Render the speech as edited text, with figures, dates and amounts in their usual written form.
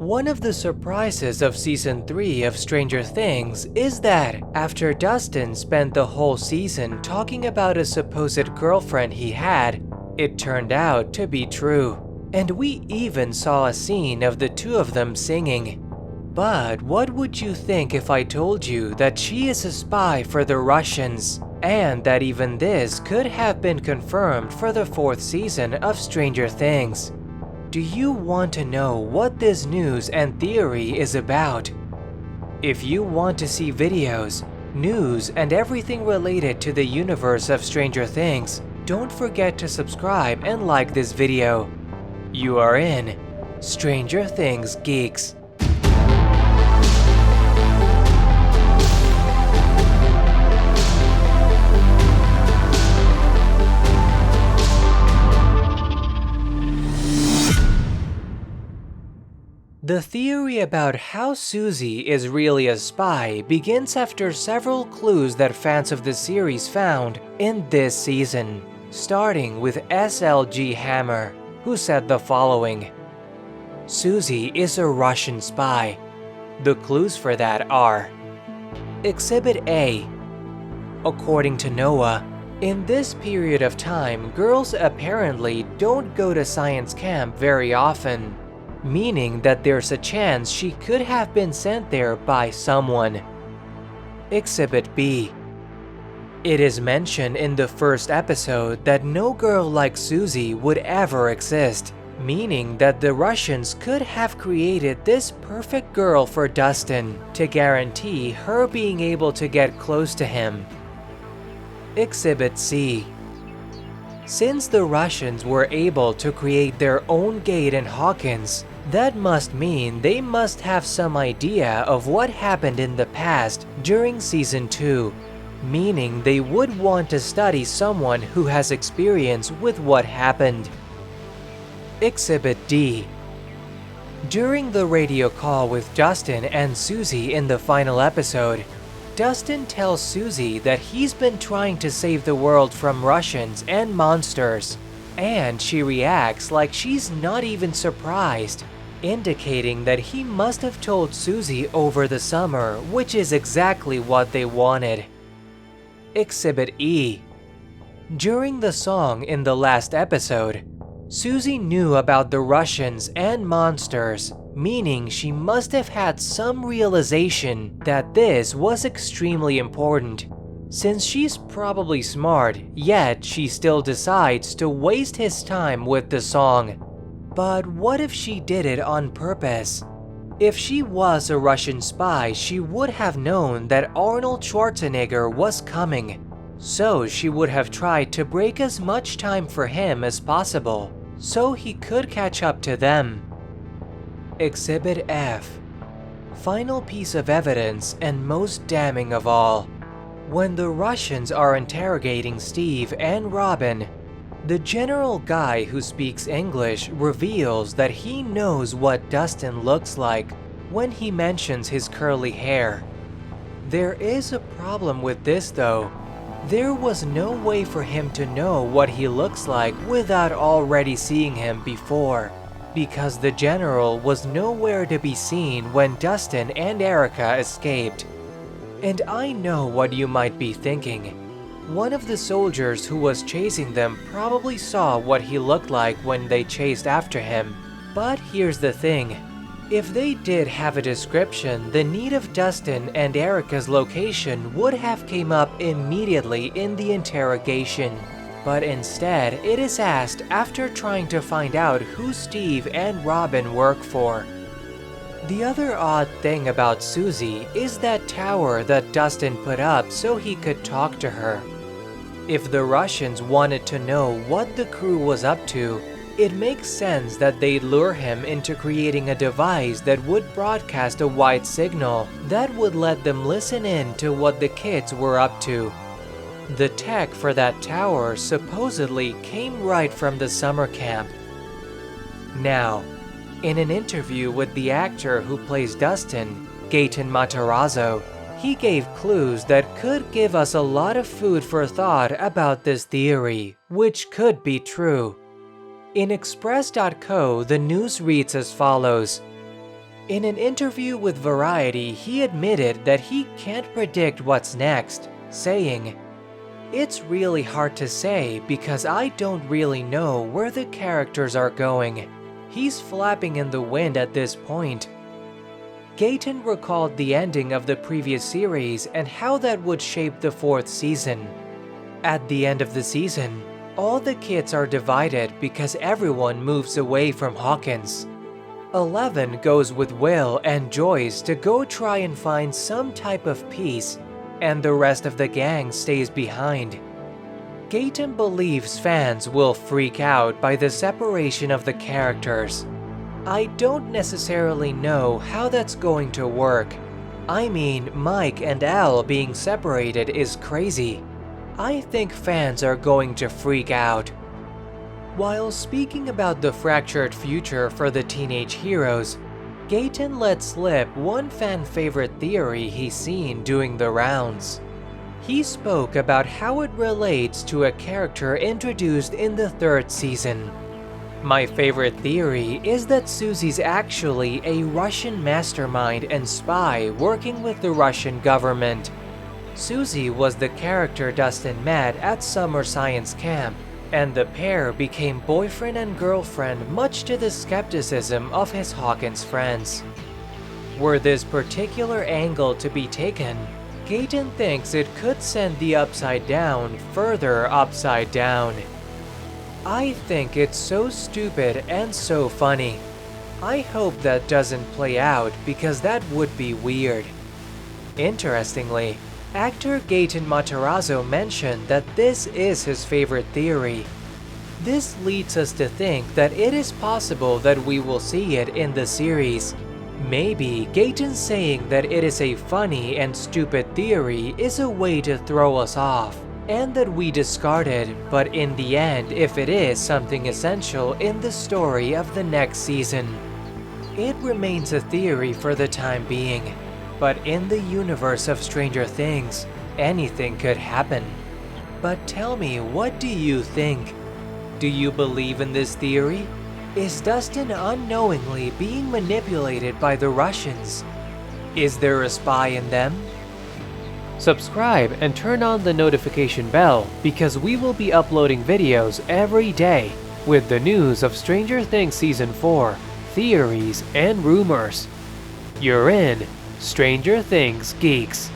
One of the surprises of Season 3 of Stranger Things is that after Dustin spent the whole season talking about a supposed girlfriend he had, it turned out to be true. And we even saw a scene of the two of them singing. But what would you think if I told you that she is a spy for the Russians, and that even this could have been confirmed for the 4th season of Stranger Things? Do you want to know what this news and theory is about? If you want to see videos, news, and everything related to the universe of Stranger Things, don't forget to subscribe and like this video. You are in Stranger Things Geeks. The theory about how Suzie is really a spy begins after several clues that fans of the series found in this season, starting with SLG Hammer, who said the following: Suzie is a Russian spy. The clues for that are: Exhibit A. According to Noah, in this period of time, girls apparently don't go to science camp very often, meaning that there's a chance she could have been sent there by someone. Exhibit B. It is mentioned in the first episode that no girl like Suzie would ever exist, meaning that the Russians could have created this perfect girl for Dustin to guarantee her being able to get close to him. Exhibit C. Since the Russians were able to create their own gate in Hawkins, that must mean they must have some idea of what happened in the past during Season 2, meaning they would want to study someone who has experience with what happened. Exhibit D. During the radio call with Dustin and Suzie in the final episode, Dustin tells Suzie that he's been trying to save the world from Russians and monsters, and she reacts like she's not even surprised, indicating that he must have told Suzie over the summer, which is exactly what they wanted. Exhibit E. During the song in the last episode, Suzie knew about the Russians and monsters, meaning she must have had some realization that this was extremely important. Since she's probably smart, yet she still decides to waste his time with the song. But what if she did it on purpose? If she was a Russian spy, she would have known that Arnold Schwarzenegger was coming, so she would have tried to break as much time for him as possible, so he could catch up to them. Exhibit F. Final piece of evidence and most damning of all. When the Russians are interrogating Steve and Robin, the general guy who speaks English reveals that he knows what Dustin looks like when he mentions his curly hair. There is a problem with this though. There was no way for him to know what he looks like without already seeing him before, because the general was nowhere to be seen when Dustin and Erica escaped. And I know what you might be thinking. One of the soldiers who was chasing them probably saw what he looked like when they chased after him. But here's the thing. If they did have a description, the need of Dustin and Erica's location would have came up immediately in the interrogation. But instead, it is asked after trying to find out who Steve and Robin work for. The other odd thing about Suzie is that tower that Dustin put up so he could talk to her. If the Russians wanted to know what the crew was up to, it makes sense that they'd lure him into creating a device that would broadcast a white signal that would let them listen in to what the kids were up to. The tech for that tower supposedly came right from the summer camp. Now, in an interview with the actor who plays Dustin, Gaten Matarazzo, he gave clues that could give us a lot of food for thought about this theory, which could be true. In Express.co, the news reads as follows: In an interview with Variety, he admitted that he can't predict what's next, saying, "It's really hard to say because I don't really know where the characters are going. He's flapping in the wind at this point." Gaten recalled the ending of the previous series and how that would shape the 4th season. At the end of the season, all the kids are divided because everyone moves away from Hawkins. 11 goes with Will and Joyce to go try and find some type of peace, and the rest of the gang stays behind. Gaten believes fans will freak out by the separation of the characters. I don't necessarily know how that's going to work. I mean, Mike and Al being separated is crazy. I think fans are going to freak out. While speaking about the fractured future for the teenage heroes, Gaten let slip one fan-favorite theory he's seen doing the rounds. He spoke about how it relates to a character introduced in the 3rd season. "My favorite theory is that Suzie's actually a Russian mastermind and spy working with the Russian government. Suzie was the character Dustin met at summer science camp, and the pair became boyfriend and girlfriend much to the skepticism of his Hawkins friends. Were this particular angle to be taken, Gaten thinks it could send the Upside Down further upside down. I think it's so stupid and so funny. I hope that doesn't play out because that would be weird." Interestingly, actor Gaten Matarazzo mentioned that this is his favorite theory. This leads us to think that it is possible that we will see it in the series. Maybe Gaten saying that it is a funny and stupid theory is a way to throw us off, and that we discard it, but in the end if it is something essential in the story of the next season. It remains a theory for the time being, but in the universe of Stranger Things, anything could happen. But tell me, what do you think? Do you believe in this theory? Is Dustin unknowingly being manipulated by the Russians? Is there a spy in them? Subscribe and turn on the notification bell because we will be uploading videos every day with the news of Stranger Things Season 4, theories, and rumors. You're in Stranger Things Geeks.